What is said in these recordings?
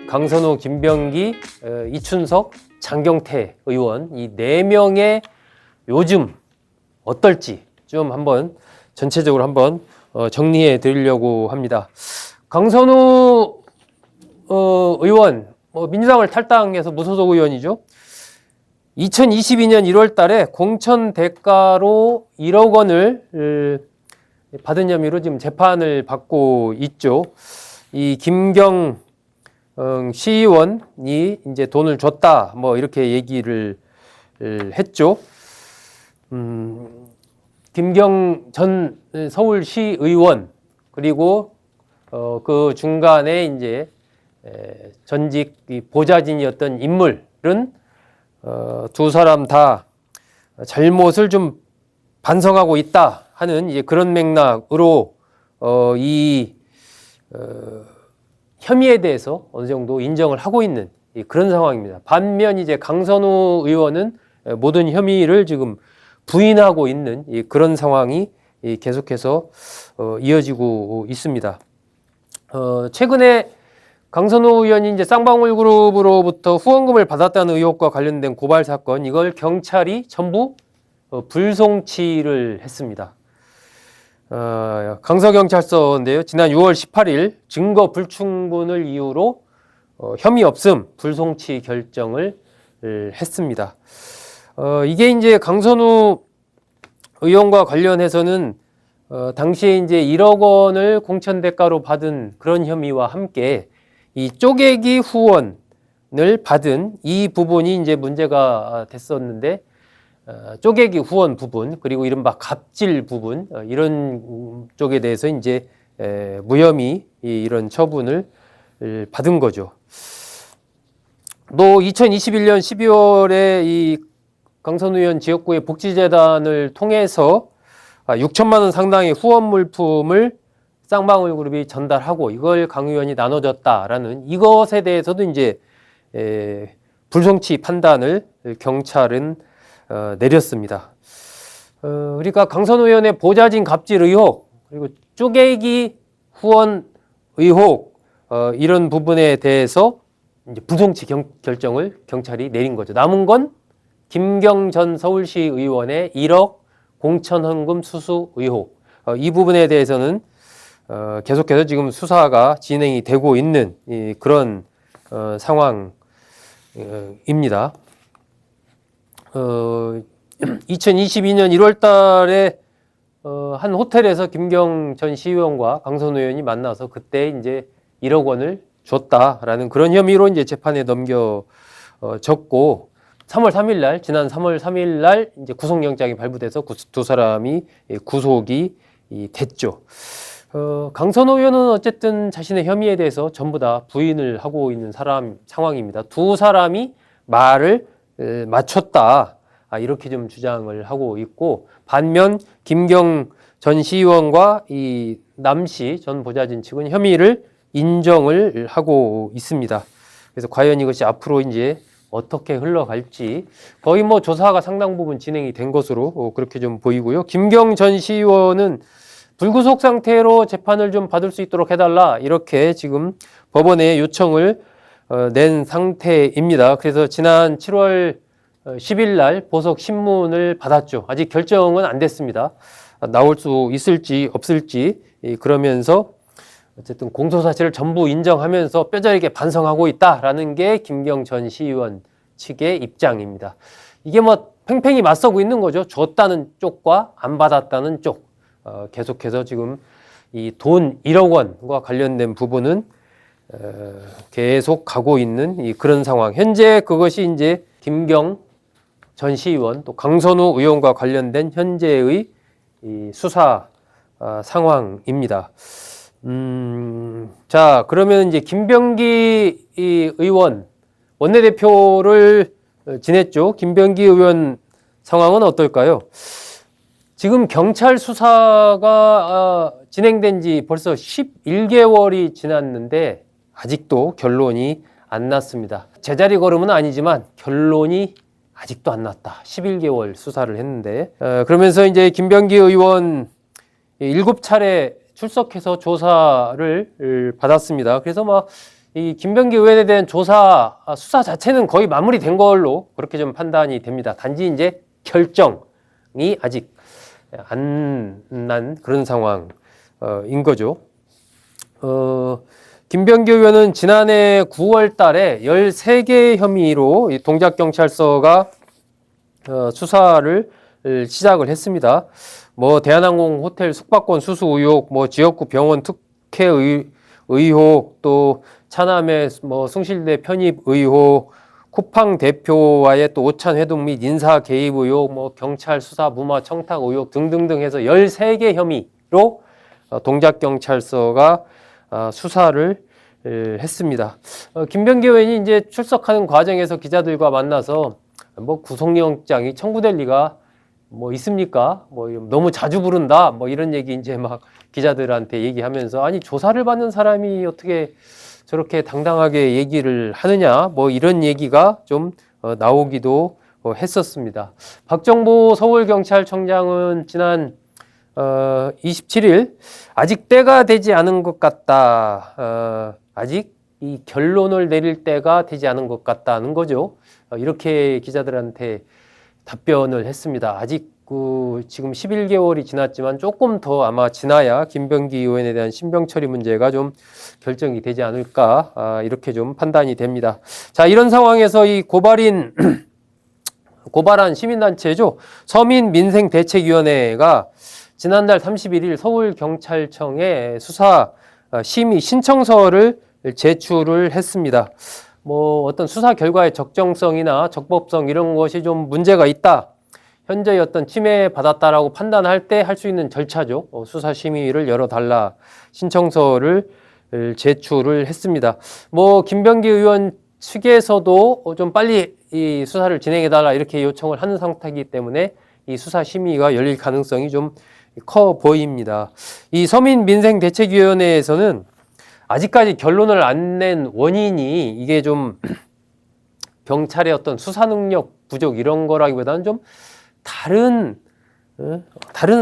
강선우, 김병기, 이춘석, 장경태 의원 이 4명의 요즘 어떨지 좀 한번 전체적으로 한번 정리해 드리려고 합니다. 강선우 의원 민주당을 탈당해서 무소속 의원이죠. 2022년 1월 달에 공천 대가로 1억 원을 받은 혐의로 지금 재판을 받고 있죠. 이 김경 시의원이 이제 돈을 줬다 이렇게 얘기를 했죠. 김경 전 서울시 의원 그리고 그 중간에 이제 전직 보좌진이었던 인물은 두 사람 다 잘못을 좀 반성하고 있다 하는 이제 그런 맥락으로 이 혐의에 대해서 어느 정도 인정을 하고 있는 그런 상황입니다. 반면 이제 강선우 의원은 모든 혐의를 지금 부인하고 있는 그런 상황이 계속해서 이어지고 있습니다. 최근에 강선우 의원이 이제 쌍방울 그룹으로부터 후원금을 받았다는 의혹과 관련된 고발 사건, 이걸 경찰이 전부 불송치를 했습니다. 강서경찰서인데요. 지난 6월 18일 증거 불충분을 이유로 혐의 없음 불송치 결정을 했습니다. 이게 이제 강선우 의원과 관련해서는 당시에 이제 1억 원을 공천 대가로 받은 그런 혐의와 함께 이 쪼개기 후원을 받은 이 부분이 이제 문제가 됐었는데 쪼개기 후원 부분 그리고 이른바 갑질 부분 이런 쪽에 대해서 이제 무혐의 이런 처분을 받은 거죠. 또 2021년 12월에 이 강선우 의원 지역구의 복지재단을 통해서 6천만 원 상당의 후원 물품을 쌍방울 그룹이 전달하고 이걸 강 의원이 나눠줬다라는 이것에 대해서도 이제 불송치 판단을 경찰은 내렸습니다. 그러니까 강선우 의원의 보좌진 갑질 의혹 그리고 쪼개기 후원 의혹 이런 부분에 대해서 이제 불송치 결정을 경찰이 내린 거죠. 남은 건 김경 전 서울시 의원의 1억 공천 헌금 수수 의혹 이 부분에 대해서는 계속해서 지금 수사가 진행이 되고 있는 그런 상황입니다. 2022년 1월 달에 한 호텔에서 김경 전 시의원과 강선우 의원이 만나서 그때 이제 1억 원을 줬다라는 그런 혐의로 이제 재판에 넘겨졌고 3월 3일 날 지난 3월 3일 날 이제 구속영장이 발부돼서 두 사람이 구속이 됐죠. 강선우 의원은 어쨌든 자신의 혐의에 대해서 전부 다 부인을 하고 있는 상황입니다. 두 사람이 말을 맞췄다 이렇게 좀 주장을 하고 있고 반면 김경 전 시의원과 이 남씨 전 보좌진 측은 혐의를 인정을 하고 있습니다. 그래서 과연 이것이 앞으로 이제 어떻게 흘러갈지 거의 조사가 상당 부분 진행이 된 것으로 그렇게 좀 보이고요. 김경 전 시의원은 불구속 상태로 재판을 좀 받을 수 있도록 해달라 이렇게 지금 법원에 요청을 낸 상태입니다. 그래서 지난 7월 10일 날 보석 신문을 받았죠. 아직 결정은 안 됐습니다. 나올 수 있을지 없을지 그러면서 어쨌든 공소 사실을 전부 인정하면서 뼈저리게 반성하고 있다라는 게 김경 전 시의원 측의 입장입니다. 이게 팽팽히 맞서고 있는 거죠. 줬다는 쪽과 안 받았다는 쪽. 계속해서 지금 이 돈 1억 원과 관련된 부분은 계속 가고 있는 그런 상황. 현재 그것이 이제 김경 전 시의원 또 강선우 의원과 관련된 현재의 이 수사 상황입니다. 자, 그러면 이제 김병기 의원 원내대표를 지냈죠. 김병기 의원 상황은 어떨까요? 지금 경찰 수사가 진행된 지 벌써 11개월이 지났는데 아직도 결론이 안 났습니다. 제자리 걸음은 아니지만 결론이 아직도 안 났다. 11개월 수사를 했는데 그러면서 이제 김병기 의원 7차례 출석해서 조사를 받았습니다. 그래서 이 김병기 의원에 대한 조사, 수사 자체는 거의 마무리된 걸로 그렇게 좀 판단이 됩니다. 단지 이제 결정이 아직 안 난 그런 상황인 거죠. 김병기 의원은 지난해 9월 달에 13개 혐의로 이 동작경찰서가 수사를 시작을 했습니다. 뭐 대한항공 호텔 숙박권 수수 의혹, 뭐 지역구 병원 특혜 의혹, 또 차남의 뭐 숭실대 편입 의혹, 쿠팡 대표와의 또 오찬 회동 및 인사 개입 의혹, 뭐 경찰 수사 무마 청탁 의혹 등등등 해서 13개 혐의로 동작경찰서가 수사를 했습니다. 김병기 의원이 이제 출석하는 과정에서 기자들과 만나서 뭐 구속영장이 청구될 리가 뭐 있습니까? 뭐 너무 자주 부른다. 뭐 이런 얘기 이제 막 기자들한테 얘기하면서 아니 조사를 받는 사람이 어떻게 저렇게 당당하게 얘기를 하느냐. 뭐 이런 얘기가 좀 나오기도 했었습니다. 박정보 서울경찰청장은 지난 27일 아직 때가 되지 않은 것 같다. 아직 이 결론을 내릴 때가 되지 않은 것 같다는 거죠. 이렇게 기자들한테 답변을 했습니다. 아직 지금 11개월이 지났지만 조금 더 아마 지나야 김병기 의원에 대한 신병 처리 문제가 좀 결정이 되지 않을까 이렇게 좀 판단이 됩니다. 자, 이런 상황에서 이 고발한 시민단체죠. 서민민생대책위원회가 지난달 31일 서울경찰청에 수사 심의 신청서를 제출을 했습니다. 뭐 어떤 수사 결과의 적정성이나 적법성 이런 것이 좀 문제가 있다. 현재 어떤 침해받았다라고 판단할 때 할 수 있는 절차죠. 수사 심의를 열어달라 신청서를 제출을 했습니다. 뭐 김병기 의원 측에서도 좀 빨리 이 수사를 진행해달라 이렇게 요청을 하는 상태이기 때문에 이 수사 심의가 열릴 가능성이 좀 커 보입니다. 이 서민민생대책위원회에서는 아직까지 결론을 안 낸 원인이 이게 좀 경찰의 어떤 수사 능력 부족 이런 거라기보다는 좀 다른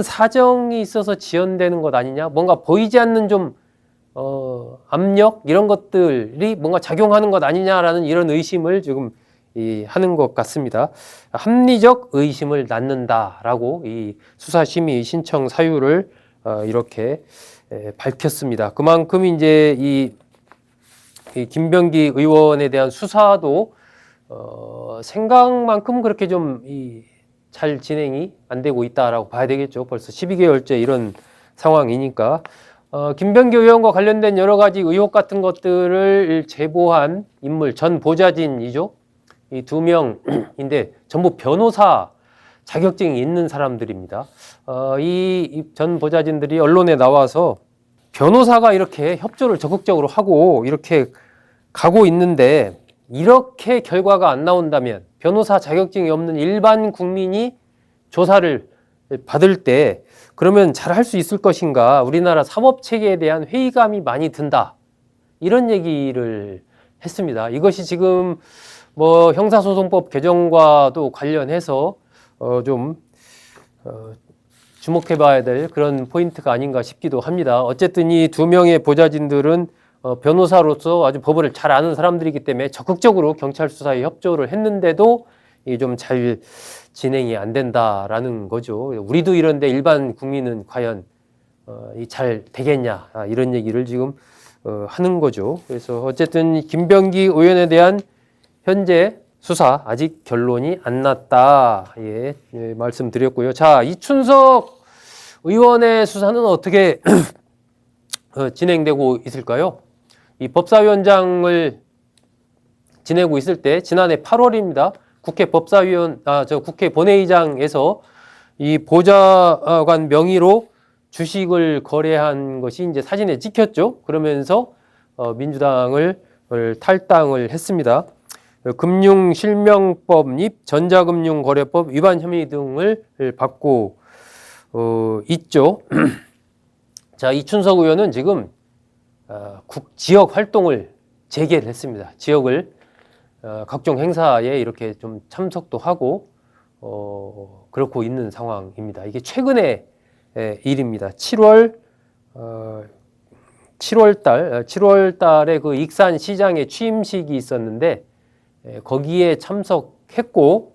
사정이 있어서 지연되는 것 아니냐, 뭔가 보이지 않는 좀 압력 이런 것들이 뭔가 작용하는 것 아니냐라는 이런 의심을 지금 하는 것 같습니다. 합리적 의심을 낳는다라고 이 수사심의 신청 사유를 이렇게 밝혔습니다. 그만큼 이제 이 김병기 의원에 대한 수사도 생각만큼 그렇게 좀 잘 진행이 안 되고 있다라고 봐야 되겠죠. 벌써 12개월째 이런 상황이니까. 김병기 의원과 관련된 여러 가지 의혹 같은 것들을 제보한 인물 전 보좌진이죠. 이 두 명인데 전부 변호사 자격증이 있는 사람들입니다. 이 전 보좌진들이 언론에 나와서 변호사가 이렇게 협조를 적극적으로 하고 이렇게 가고 있는데 이렇게 결과가 안 나온다면 변호사 자격증이 없는 일반 국민이 조사를 받을 때 그러면 잘 할 수 있을 것인가, 우리나라 사법체계에 대한 회의감이 많이 든다, 이런 얘기를 했습니다. 이것이 지금 뭐 형사소송법 개정과도 관련해서 좀 주목해 봐야 될 그런 포인트가 아닌가 싶기도 합니다. 어쨌든 이 두 명의 보좌진들은 변호사로서 아주 법을 잘 아는 사람들이기 때문에 적극적으로 경찰 수사에 협조를 했는데도 좀 잘 진행이 안 된다라는 거죠. 우리도 이런데 일반 국민은 과연 잘 되겠냐, 이런 얘기를 지금 하는 거죠. 그래서 어쨌든 김병기 의원에 대한 현재 수사 아직 결론이 안 났다, 말씀드렸고요. 자, 이춘석 의원의 수사는 어떻게 진행되고 있을까요? 이 법사위원장을 지내고 있을 때 지난해 8월입니다. 국회 국회 본회의장에서 이 보좌관 명의로 주식을 거래한 것이 이제 사진에 찍혔죠. 그러면서 민주당을 탈당을 했습니다. 금융실명법 및 전자금융거래법 위반 혐의 등을 받고 있죠. 자, 이춘석 의원은 지금 지역 활동을 재개를 했습니다. 지역을 각종 행사에 이렇게 좀 참석도 하고 그렇고 있는 상황입니다. 이게 최근의 일입니다. 7월 7월 달에 그 익산 시장의 취임식이 있었는데 거기에 참석했고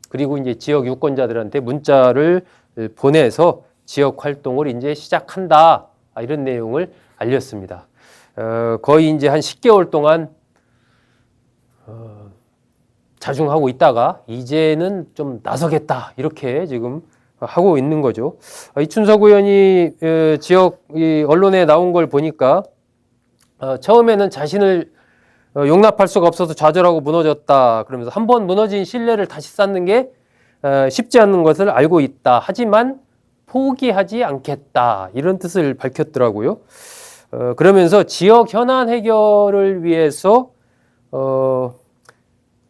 그리고 이제 지역 유권자들한테 문자를 보내서 지역 활동을 이제 시작한다 이런 내용을 알렸습니다. 거의 이제 한 10개월 동안 자중하고 있다가 이제는 좀 나서겠다 이렇게 지금 하고 있는 거죠. 이춘석 의원이 지역 언론에 나온 걸 보니까 처음에는 자신을 용납할 수가 없어서 좌절하고 무너졌다 그러면서 한번 무너진 신뢰를 다시 쌓는 게 쉽지 않은 것을 알고 있다. 하지만 포기하지 않겠다 이런 뜻을 밝혔더라고요. 그러면서 지역 현안 해결을 위해서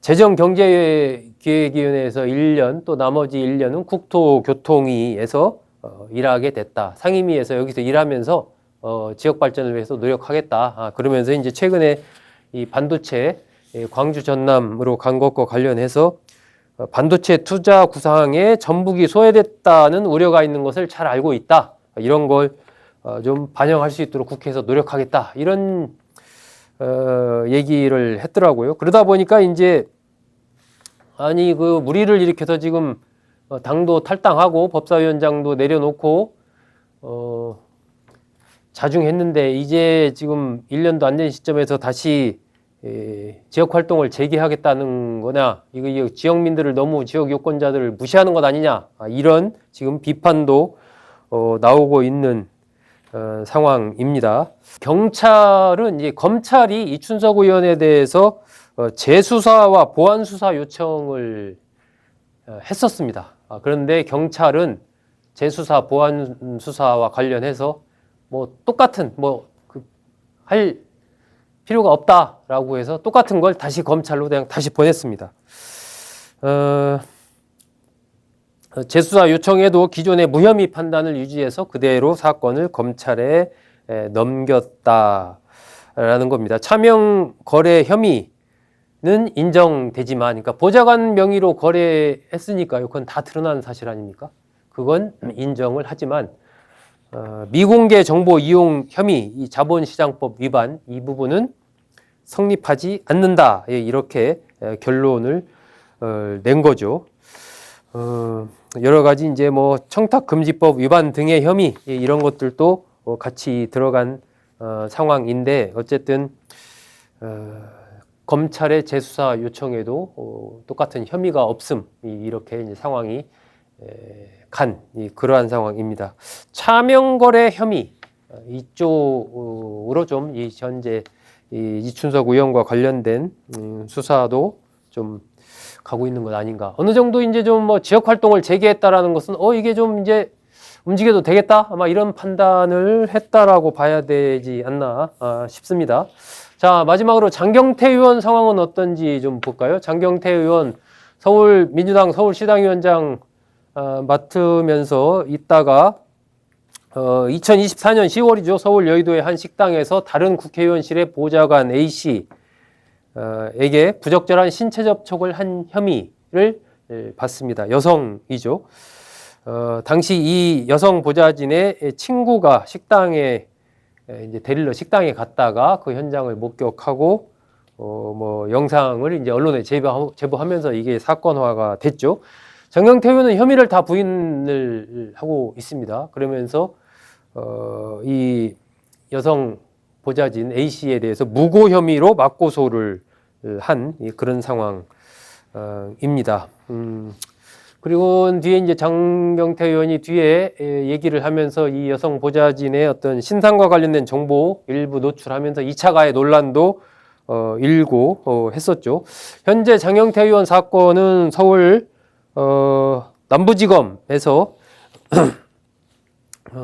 재정경제기획위원회에서 1년 또 나머지 1년은 국토교통위에서 일하게 됐다. 상임위에서 여기서 일하면서 지역 발전을 위해서 노력하겠다. 그러면서 이제 최근에 이 반도체 광주 전남으로 간 것과 관련해서 반도체 투자 구상에 전북이 소외됐다는 우려가 있는 것을 잘 알고 있다. 이런 걸 좀 반영할 수 있도록 국회에서 노력하겠다. 이런 얘기를 했더라고요. 그러다 보니까 이제 아니 그 무리를 일으켜서 지금 당도 탈당하고 법사위원장도 내려놓고 자중했는데 이제 지금 1년도 안 된 시점에서 다시 지역 활동을 재개하겠다는 거냐, 이거 지역민들을 너무 지역 유권자들을 무시하는 것 아니냐, 이런 지금 비판도 나오고 있는 상황입니다. 경찰은 이제 검찰이 이춘석 의원에 대해서 재수사와 보완 수사 요청을 했었습니다. 그런데 경찰은 재수사 보완 수사와 관련해서 뭐 똑같은 할 필요가 없다라고 해서 똑같은 걸 다시 검찰로 그냥 다시 보냈습니다. 재수사 요청에도 기존의 무혐의 판단을 유지해서 그대로 사건을 검찰에 넘겼다라는 겁니다. 차명 거래 혐의는 인정되지만, 그러니까 보좌관 명의로 거래했으니까요. 그건 다 드러난 사실 아닙니까? 그건 인정을 하지만 미공개 정보 이용 혐의, 이 자본시장법 위반 이 부분은 성립하지 않는다. 이렇게 결론을 낸 거죠. 여러 가지 이제 뭐 청탁금지법 위반 등의 혐의 이런 것들도 같이 들어간 상황인데 어쨌든 검찰의 재수사 요청에도 똑같은 혐의가 없음 이렇게 이제 상황이 간 그러한 상황입니다. 차명거래 혐의 이쪽으로 좀 현재 이춘석 의원과 관련된 수사도 좀 가고 있는 것 아닌가. 어느 정도 이제 좀 뭐 지역 활동을 재개했다라는 것은 이게 좀 이제 움직여도 되겠다 아마 이런 판단을 했다라고 봐야 되지 않나 싶습니다. 자, 마지막으로 장경태 의원 상황은 어떤지 좀 볼까요? 장경태 의원 민주당 서울시당위원장 맡으면서 있다가 2024년 10월이죠. 서울 여의도의 한 식당에서 다른 국회의원실의 보좌관 A씨 에게 부적절한 신체 접촉을 한 혐의를 받습니다. 여성이죠. 당시 이 여성 보좌진의 친구가 식당에 이제 데리러 식당에 갔다가 그 현장을 목격하고 뭐 영상을 이제 언론에 제보하면서 이게 사건화가 됐죠. 장경태 의원은 혐의를 다 부인을 하고 있습니다. 그러면서 이 여성 보좌진 A씨에 대해서 무고 혐의로 맞고소를 한 그런 상황입니다. 그리고 뒤에 이제 장경태 의원이 뒤에 얘기를 하면서 이 여성 보좌진의 어떤 신상과 관련된 정보 일부 노출하면서 2차 가해 논란도 일고 했었죠. 현재 장경태 의원 사건은 서울 남부지검에서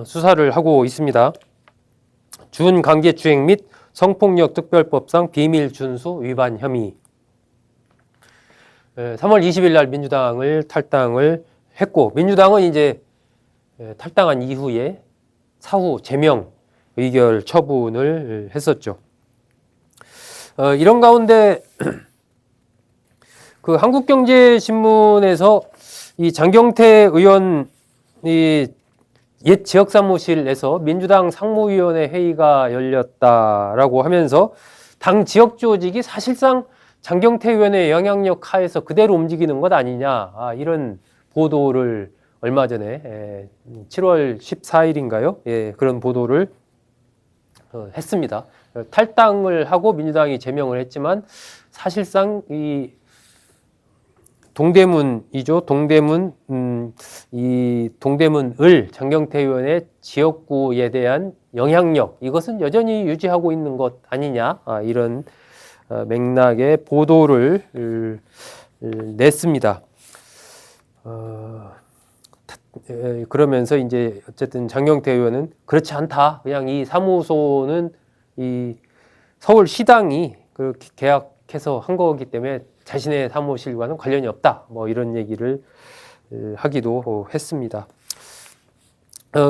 수사를 하고 있습니다. 준강제추행 및 성폭력 특별법상 비밀 준수 위반 혐의. 3월 20일 날 민주당을 탈당을 했고, 민주당은 이제 탈당한 이후에 사후 제명 의결 처분을 했었죠. 이런 가운데 그 한국경제신문에서 이 장경태 의원이 옛 지역사무실에서 민주당 상무위원회 회의가 열렸다라고 하면서 당 지역 조직이 사실상 장경태 의원의 영향력 하에서 그대로 움직이는 것 아니냐, 이런 보도를 얼마 전에 7월 14일인가요? 그런 보도를 했습니다. 탈당을 하고 민주당이 제명을 했지만 사실상 이 동대문이죠. 이 동대문을 장경태 의원의 지역구에 대한 영향력, 이것은 여전히 유지하고 있는 것 아니냐, 이런 맥락의 보도를 냈습니다. 그러면서 이제 어쨌든 장경태 의원은 그렇지 않다. 그냥 이 사무소는 이 서울시당이 그렇게 계약해서 한 거기 때문에 자신의 사무실과는 관련이 없다. 뭐 이런 얘기를 하기도 했습니다.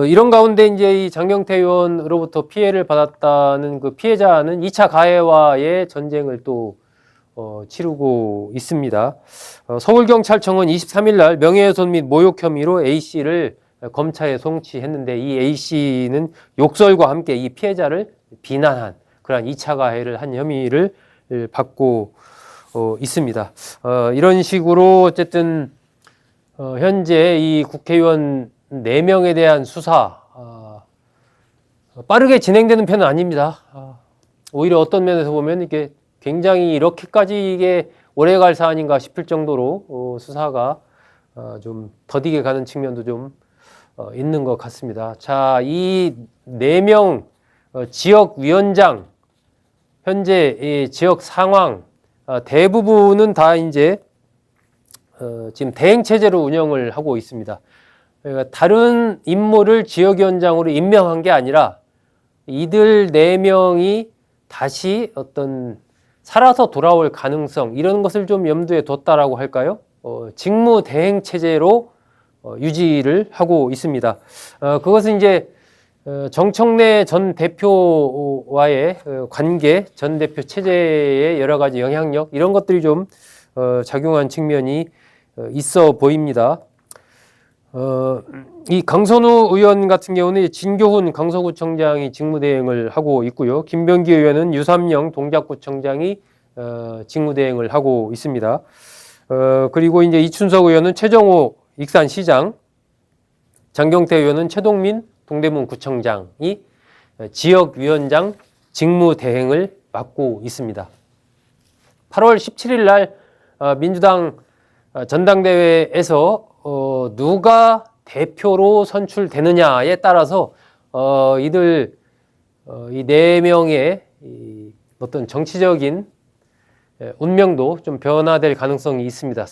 이런 가운데 이제 이 장경태 의원으로부터 피해를 받았다는 그 피해자는 2차 가해와의 전쟁을 또 치르고 있습니다. 서울경찰청은 23일 날 명예훼손 및 모욕 혐의로 A씨를 검찰에 송치했는데, 이 A씨는 욕설과 함께 이 피해자를 비난한 그러한 2차 가해를 한 혐의를 받고 있습니다. 이런 식으로 어쨌든 현재 이 국회의원 4명에 대한 수사 빠르게 진행되는 편은 아닙니다. 오히려 어떤 면에서 보면 이게 굉장히 이렇게까지 이게 오래 갈 사안인가 싶을 정도로 수사가 좀 더디게 가는 측면도 좀 있는 것 같습니다. 자, 이 4명 지역위원장 현재 이 지역 상황 대부분은 다 이제 지금 대행 체제로 운영을 하고 있습니다. 그러니까 다른 인물을 지역위원장으로 임명한 게 아니라 이들 4명이 다시 어떤 살아서 돌아올 가능성, 이런 것을 좀 염두에 뒀다라고 할까요? 직무 대행 체제로 유지를 하고 있습니다. 그것은 이제 정청래 전 대표와의 관계, 전 대표 체제의 여러 가지 영향력, 이런 것들이 좀 작용한 측면이 있어 보입니다. 이 강선우 의원 같은 경우는 진교훈 강서구청장이 직무대행을 하고 있고요. 김병기 의원은 유삼영 동작구청장이 직무대행을 하고 있습니다. 그리고 이제 이춘석 의원은 최정호 익산시장, 장경태 의원은 최동민 동대문구청장이 지역위원장 직무대행을 맡고 있습니다. 8월 17일 날 민주당 전당대회에서 누가 대표로 선출되느냐에 따라서 이들 이 4명의 어떤 정치적인 운명도 좀 변화될 가능성이 있습니다.